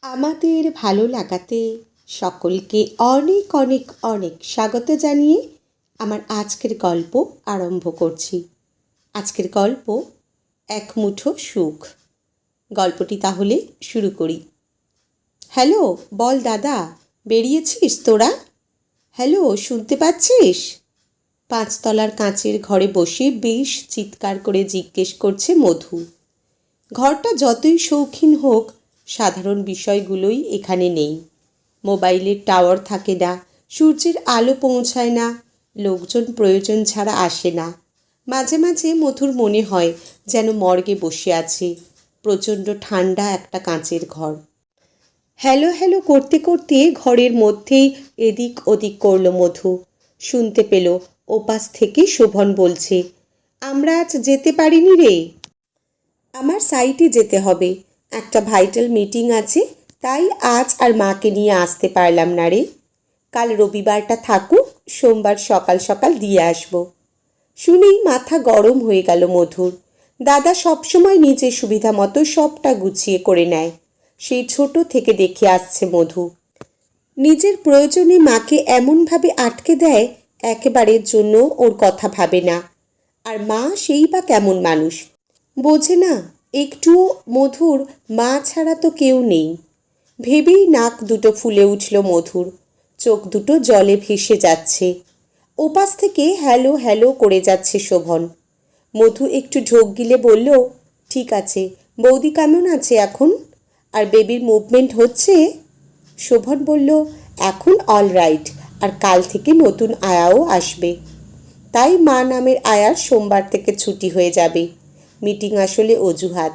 আমাদের ভালো লাগাতে সকলকে অনেক অনেক অনেক স্বাগত জানিয়ে আমার আজকের গল্প আরম্ভ করছি। আজকের গল্প এক মুঠো সুখ। গল্পটি তাহলে শুরু করি। হ্যালো, বল দাদা, বেরিয়েছিস তোরা? হ্যালো, শুনতে পাচ্ছিস? পাঁচতলার কাঁচের ঘরে বসে বেশ চিৎকার করে জিজ্ঞেস করছে মধু। ঘরটা যতই শৌখিন হোক, সাধারণ বিষয়গুলোই এখানে নেই। মোবাইলের টাওয়ার থাকে না, সূর্যের আলো পৌঁছায় না, লোকজন প্রয়োজন ছাড়া আসে না। মাঝে মাঝে মধুর মনে হয় যেন মর্গে বসে আছে। প্রচণ্ড ঠান্ডা একটা কাঁচের ঘর। হ্যালো হ্যালো করতে করতে ঘরের মধ্যেই এদিক ওদিক করল মধু। শুনতে পেল ওপাশ থেকে শোভন বলছে, আমরা আজ যেতে পারিনি রে। আমার সাইটে যেতে হবে, একটা ভাইটাল মিটিং আছে, তাই আজ আর মাকে নিয়ে আসতে পারলাম না রে। কাল রবিবারটা থাকুক, সোমবার সকাল সকাল দিয়ে আসব। শুনেই মাথা গরম হয়ে গেল মধুর। দাদা সবসময় নিজের সুবিধা মতো সবটা গুছিয়ে করে নেয়। সেই ছোট থেকে দেখে আসছে মধু। নিজের প্রয়োজনে মাকে এমনভাবে আটকে দেয়, একেবারের জন্য ওর কথা ভাবে না। আর মা সেই বা কেমন মানুষ, বোঝে না একটুও মধুর মা ছাড়া তো কেউ নেই। ভেবেই নাক দুটো ফুলে উঠল মধুর, চোখ দুটো জলে ভেসে যাচ্ছে। ওপাশ থেকে হ্যালো হ্যালো করে যাচ্ছে শোভন। মধু একটু ঢোক গিলে বলল, ঠিক আছে, বৌদি কেমন আছে এখন? আর বেবির মুভমেন্ট হচ্ছে? শোভন বলল, এখন অল রাইট, আর কাল থেকে নতুন আয়াও আসবে। তাই মা নামের আয়ার সোমবার থেকে ছুটি হয়ে যাবে। মিটিং আসলে অজুহাত,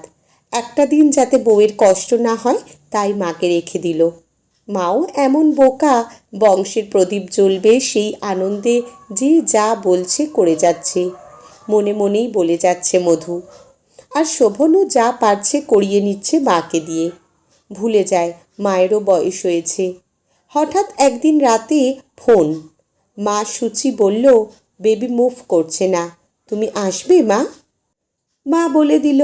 একটা দিন যাতে বউয়ের কষ্ট না হয় তাই মাকে রেখে দিল। মাও এমন বোকা, বংশের প্রদীপ জ্বলবে সেই আনন্দে যে যা বলছে করে যাচ্ছে। মনে মনেই বলে যাচ্ছে মধু। আর শোভনও যা পারছে করিয়ে নিচ্ছে মাকে দিয়ে। ভুলে যায় মায়েরও বয়স হয়েছে। হঠাৎ একদিন রাতে ফোন। মা সুচি বলল, বেবি মুভ করছে না, তুমি আসবে মা? মা বলে দিল,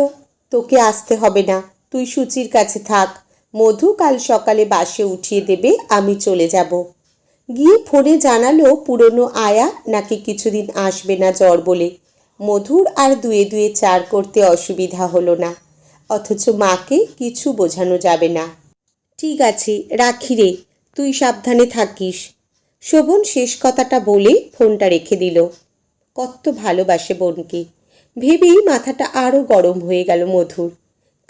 তোকে আসতে হবে না, তুই সুচির কাছে থাক, মধু কাল সকালে বাসে উঠিয়ে দেবে, আমি চলে যাব। গিয়ে ফোনে জানালো পুরনো আয়া নাকি কিছুদিন আসবে না জ্বর বলে। মধুর আর দুয়ে দুয়ে চার করতে অসুবিধা হলো না, অথচ মাকে কিছু বোঝানো যাবে না। ঠিক আছে, রাখি রে, তুই সাবধানে থাকিস। শোভন শেষ কথাটা বলে ফোনটা রেখে দিল। কত ভালোবাসে বোনকে ভেবেই মাথাটা আরও গরম হয়ে গেল মধুর।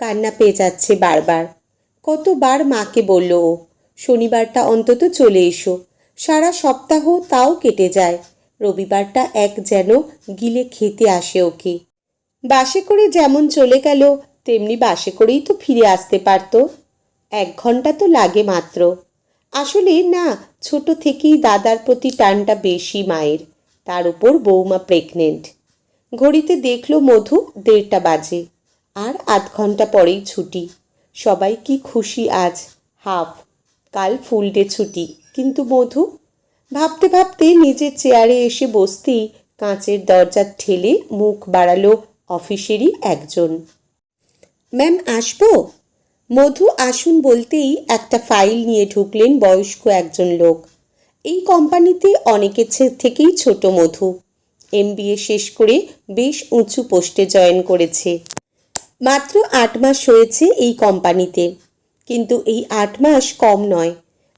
কান্না পেয়ে যাচ্ছে বারবার। কতবার মাকে বলল ও, শনিবারটা অন্তত চলে এসো। সারা সপ্তাহ তাও কেটে যায়, রবিবারটা এক যেন গিলে খেতে আসে ওকে। বাসে করে যেমন চলে গেল, তেমনি বাসে করেই তো ফিরে আসতে পারতো। 1 ঘন্টা তো লাগে মাত্র। আসলে না, ছোট থেকেই দাদার প্রতি টানটা বেশি মায়ের, তার উপর বৌমা প্রেগনেন্ট। ঘড়িতে দেখল মধু 1:30 বাজে, আর আধ ঘন্টা পরেই ছুটি। সবাই কি খুশি আজ, হাফ, কাল ফুল ডে ছুটি। কিন্তু মধু? ভাবতে ভাবতে নিজের চেয়ারে এসে বসতেই কাঁচের দরজা ঠেলে মুখ বাড়ালো অফিসেরই একজন। ম্যাম, আসবো? মধু আসুন বলতেই একটা ফাইল নিয়ে ঢুকলেন বয়স্ক একজন লোক। এই কোম্পানিতে অনেকের থেকেই ছোট মধু। MBA শেষ করে বেশ উঁচু পোস্টে জয়েন করেছে। মাত্র 8 মাস হয়েছে এই কোম্পানিতে। কিন্তু এই 8 মাস কম নয়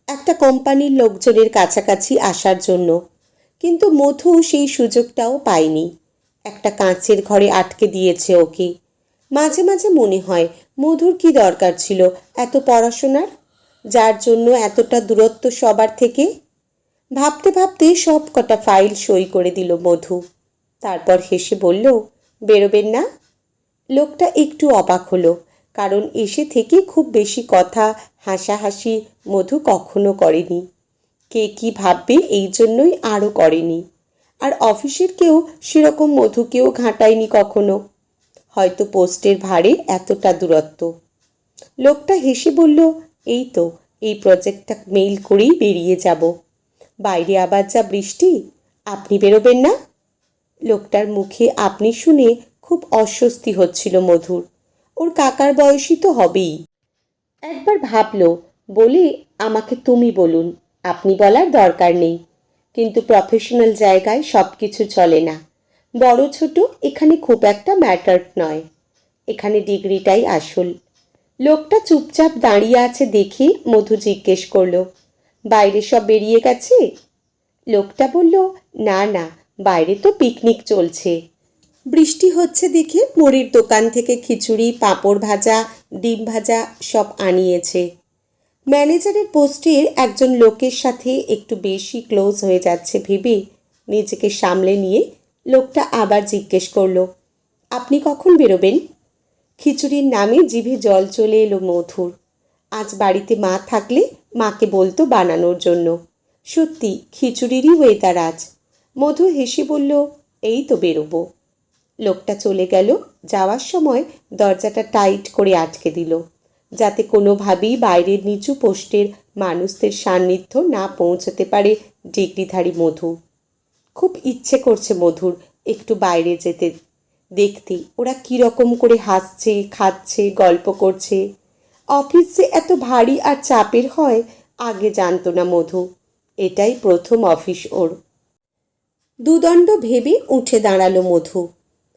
একটা কোম্পানির লোকজনের কাছাকাছি আসার জন্য। কিন্তু মধু সেই সুযোগটাও পায়নি। একটা কাঁচের ঘরে আটকে দিয়েছে ওকে। মাঝে মাঝে মনে হয় মধুর কি দরকার ছিল এত পড়াশোনার, যার জন্য এতটা দূরত্ব সবার থেকে। ভাবতে ভাবতে সব কটা ফাইল সই করে দিল মধু। তারপর হেসে বলল, বেরোবেন না? লোকটা একটু অবাক হলো, কারণ এসে থেকে খুব বেশি কথা হাসাহাসি মধু কখনো করেনি। কে কি ভাববে এই জন্যই আরও করেনি। আর অফিসের কেউ সেরকম মধুকেও ঘাঁটায়নি কখনো। হয়তো পোস্টের ভারে এতটা দূরত্ব। লোকটা হেসে বলল, এই তো, এই প্রজেক্টটা মেইল করেই বেরিয়ে যাব। বাইরে আবার যা বৃষ্টি, আপনি বেরোবেন না? লোকটার মুখে আপনি শুনে খুব অস্বস্তি হচ্ছিল মধুর। ওর কাকার বয়সী তো হবেই। একবার ভাবলো, বলে আমাকে তুমি বলুন, আপনি বলার দরকার নেই। কিন্তু প্রফেশনাল জায়গায় সব কিছু চলে না। বড় ছোট এখানে খুব একটা ম্যাটার নয়, এখানে ডিগ্রিটাই আসল। লোকটা চুপচাপ দাঁড়িয়ে আছে দেখে মধু জিজ্ঞেস করলো, বাইরে সব বেরিয়ে গেছে? লোকটা বলল, না না, বাইরে তো পিকনিক চলছে। বৃষ্টি হচ্ছে দেখে মুড়ির দোকান থেকে খিচুড়ি, পাঁপড় ভাজা, ডিম ভাজা সব আনিয়েছে। ম্যানেজারের পোস্টের একজন লোকের সাথে একটু বেশি ক্লোজ হয়ে যাচ্ছে ভেবে নিজেকে সামলে নিয়ে লোকটা আবার জিজ্ঞেস করলো, আপনি কখন বেরোবেন? খিচুড়ির নামে জিভে জল চলে এলো মধুর। আজ বাড়িতে মা থাকলে মাকে বলতো বানানোর জন্য। সত্যি খিচুড়িরই ওয়েদার আজ। মধু হেসে বলল, এই তো বেরোবো। লোকটা চলে গেল। যাওয়ার সময় দরজাটা টাইট করে আটকে দিল, যাতে কোনোভাবেই বাইরের নিচু পোস্টের মানুষদের সান্নিধ্য না পৌঁছতে পারে ডিগ্রিধারী মধু। খুব ইচ্ছে করছে মধুর একটু বাইরে যেতে, দেখতে ওরা কীরকম করে হাসছে, খাচ্ছে, গল্প করছে। অফিস যে এত ভারী আর চাপের হয় আগে জানতো না মধু। এটাই প্রথম অফিস ওর। দুদণ্ড ভেবে উঠে দাঁড়ালো মধু।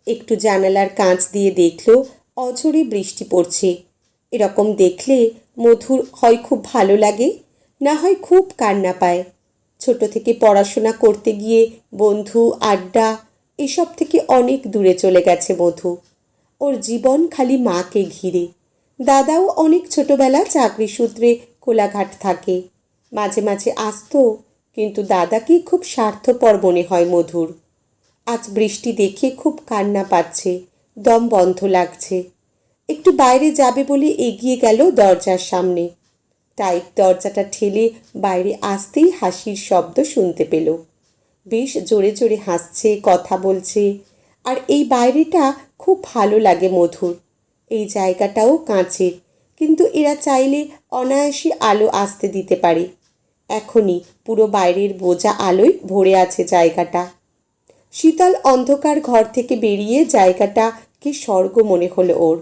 একটু জানালার কাঁচ দিয়ে দেখল অঝরে বৃষ্টি পড়ছে। এরকম দেখলে মধুর হয় খুব ভালো লাগে, না হয় খুব কান্না পায়। ছোট থেকে পড়াশোনা করতে গিয়ে বন্ধু, আড্ডা এসব থেকে অনেক দূরে চলে গেছে মধু। ওর জীবন খালি মাকে ঘিরে। দাদাও অনেক ছোটবেলা চাকরি সূত্রে কোলাঘাট থাকে, মাঝে মাঝে আসতো, কিন্তু দাদাকে খুব স্বার্থপর মনে হয় মধুর। আজ বৃষ্টি দেখে খুব কান্না পাচ্ছে, দম বন্ধ লাগছে। একটু বাইরে যাবে বলে এগিয়ে গেল দরজার সামনে। টাইট দরজাটা ঠেলে বাইরে আসতেই হাসির শব্দ শুনতে পেল। বেশ জোরে জোরে হাসছে, কথা বলছে। আর এই বাইরেটা খুব ভালো লাগে মধুর। এই জায়গাটাও কাঁচের, কিন্তু এরা চাইলে অনায়াসে আলো আসতে দিতে পারে। এখনই পুরো বাইরের বোঝা আলোয় ভরে আছে জায়গাটা। শীতল অন্ধকার ঘর থেকে বেরিয়ে জায়গাটাকে স্বর্গ মনে হলো ওর।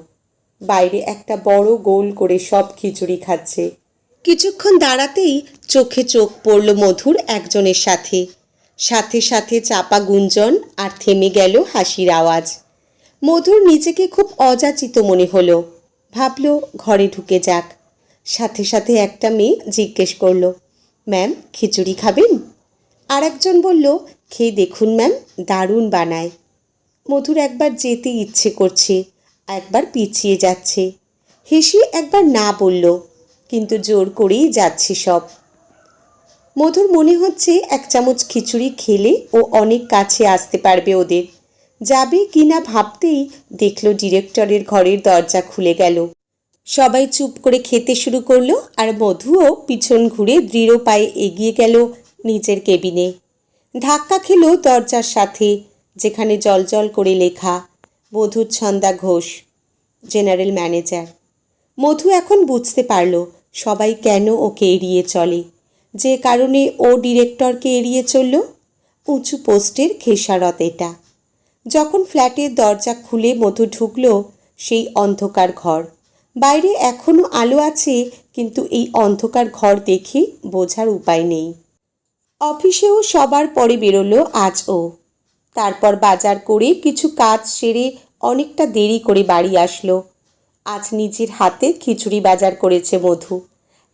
বাইরে একটা বড় গোল করে সব খিচুড়ি খাচ্ছে। কিছুক্ষণ দাঁড়াতেই চোখে চোখ পড়ল মধুর একজনের সাথে। সাথে সাথে চাপা গুঞ্জন আর থেমে গেল হাসির আওয়াজ। মধুর নিজেকে খুব অযাচিত মনে হলো। ভাবল ঘরে ঢুকে যাক। সাথে সাথে একটা মেয়ে জিজ্ঞেস করলো, ম্যাম খিচুড়ি খাবেন? আর একজন বলল, খেয়ে দেখুন ম্যাম, দারুণ বানায়। মধুর একবার যেতে ইচ্ছে করছে, একবার পিছিয়ে যাচ্ছে। হেসে একবার না বলল, কিন্তু জোর করেই যাচ্ছে সব। মধুর মনে হচ্ছে এক চামচ খিচুড়ি খেলে ও অনেক কাছে আসতে পারবে ওদের। যাবে কি না ভাবতেই দেখল ডিরেক্টরের ঘরের দরজা খুলে গেল। সবাই চুপ করে খেতে শুরু করলো, আর মধুও পিছন ঘুরে দৃঢ় পায়ে এগিয়ে গেল নিজের কেবিনে। ধাক্কা খেল দরজার সাথে, যেখানে জলজল করে লেখা মধুচ্ছন্দা ঘোষ, জেনারেল ম্যানেজার। মধু এখন বুঝতে পারল সবাই কেন ওকে এড়িয়ে চলে, যে কারণে ও ডিরেক্টরকে এড়িয়ে চলল। উঁচু পোস্টের খেসারত এটা। যখন ফ্ল্যাটের দরজা খুলে মধু ঢুকল সেই অন্ধকার ঘর। বাইরে এখনও আলো আছে, কিন্তু এই অন্ধকার ঘর দেখে বোঝার উপায় নেই। অফিসেও সবার পরে বেরোলো আজ ও। তারপর বাজার করে কিছু কাজ সেরে অনেকটা দেরি করে বাড়ি আসলো। আজ নিজের হাতে খিচুড়ি বাজার করেছে মধু।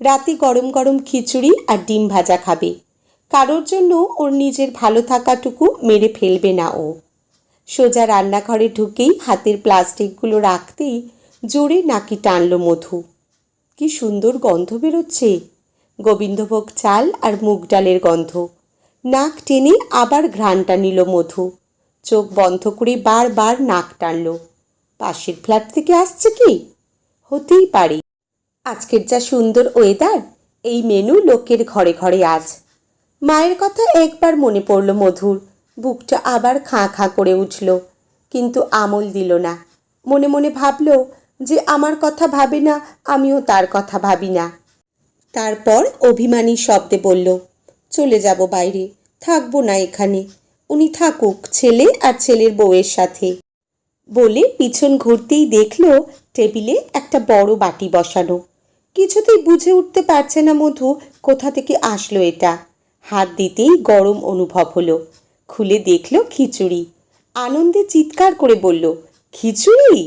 রাতে গরম গরম খিচুড়ি আর ডিম ভাজা খাবে। কারোর জন্য ওর নিজের ভালো থাকাটুকু মেরে ফেলবে না ও। সোজা রান্নাঘরে ঢুকেই হাতের প্লাস্টিকগুলো রাখতেই জোরে নাকি টানল মধু। কি সুন্দর গন্ধ বেরোচ্ছে, গোবিন্দভোগ চাল আর মুগ ডালের গন্ধ। নাক টেনে আবার ঘ্রাণটা নিল মধু। চোখ বন্ধ করে বারবার নাক টানল। পাশের ফ্ল্যাট থেকে আসছে কি? হতেই পারে। আজকের যা সুন্দর ওয়েদার, এই মেনু লোকের ঘরে ঘরে আজ। মায়ের কথা একবার মনে পড়ল মধুর। বুকটা আবার খাঁ খাঁ করে উঠল, কিন্তু আমল দিল না। মনে মনে ভাবল, যে আমার কথা ভাবে না আমিও তার কথা ভাবি না। তারপর অভিমানী শব্দে বলল, চলে যাব বাইরে, থাকবো না এখানে। উনি থাকুক ছেলে আর ছেলের বউয়ের সাথে। বলে পিছন ঘুরতেই দেখল টেবিলে একটা বড় বাটি বসানো। কিছুতেই বুঝে উঠতে পারছে না মধু কোথা থেকে আসলো এটা। হাত দিতেই গরম অনুভব হলো। খুলে দেখলো খিচুড়ি। আনন্দে চিৎকার করে বলল, খিচুড়ি!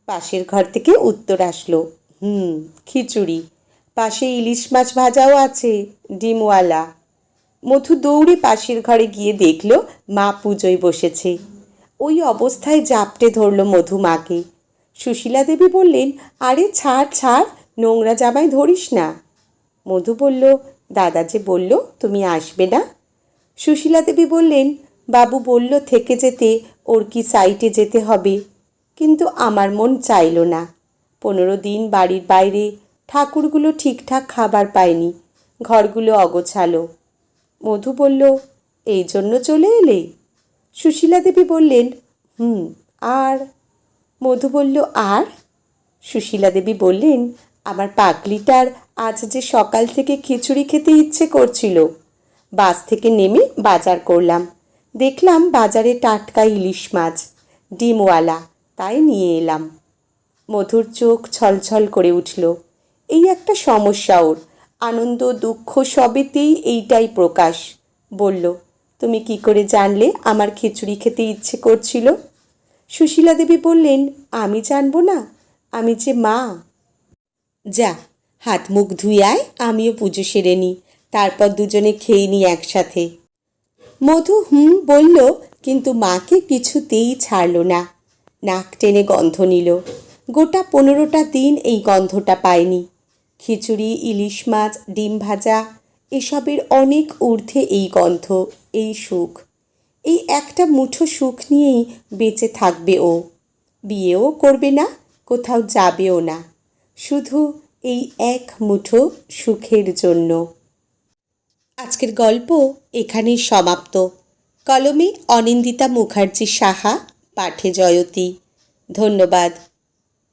পাশের ঘর থেকে উত্তর আসলো, খিচুড়ি। পাশে ইলিশ মাছ ভাজাও আছে, ডিমওয়ালা। মধু দৌড়ে পাশের ঘরে গিয়ে দেখল মা পুজোয় বসেছে। ওই অবস্থায় জাপটে ধরল মধু মাকে। সুশীলা দেবী বললেন, আরে ছাড় ছাড়, নোংরা জামায় ধরিস না। মধু বলল, দাদা যে বলল তুমি আসবে না। সুশীলা দেবী বললেন, বাবু বলল থেকে যেতে, ওর কি সাইটে যেতে হবে, কিন্তু আমার মন চাইল না। 15 দিন বাড়ির বাইরে, ঠাকুরগুলো ঠিকঠাক খাবার পায়নি, ঘরগুলো অগোছালো। মধু বলল, এই জন্য চলে এলে? সুশীলা দেবী বললেন, আর? মধু বলল, আর? সুশীলা দেবী বললেন, আমার পাগলিটার আজ যে সকাল থেকে খিচুড়ি খেতে ইচ্ছে করছিল। বাস থেকে নেমে বাজার করলাম, দেখলাম বাজারে টাটকা ইলিশ মাছ, ডিমওয়ালা, তাই নিয়ে এলাম। মধুর চোখ ছলছল করে উঠল। এই একটা সমস্যা ওর, আনন্দ দুঃখ সবেতেই এইটাই প্রকাশ। বলল, তুমি কি করে জানলে আমার খিচুড়ি খেতে ইচ্ছে করছিল? সুশীলা দেবী বললেন, আমি জানবো না? আমি যে মা। যা, হাত মুখ ধুয়ে আয়, আমিও পুজো সেরে নিই, তারপর দুজনে খেয়ে নিই একসাথে। মধু বলল, কিন্তু মাকে কিছুতেই ছাড়ল না। নাক টেনে গন্ধ নিল। গোটা 15টা দিন এই গন্ধটা পায়নি। খিচুড়ি, ইলিশ মাছ, ডিম ভাজা, এসবের অনেক ঊর্ধ্বে এই গন্ধ, এই সুখ। এই একটা মুঠো সুখ নিয়েই বেঁচে থাকবে ও। বিয়েও করবে না, কোথাও যাবেও না, শুধু এই এক মুঠো সুখের জন্য। আজকের গল্প এখানেই সমাপ্ত। কলমে অনিন্দিতা মুখার্জি সাহা, পাঠে জয়তী। ধন্যবাদ।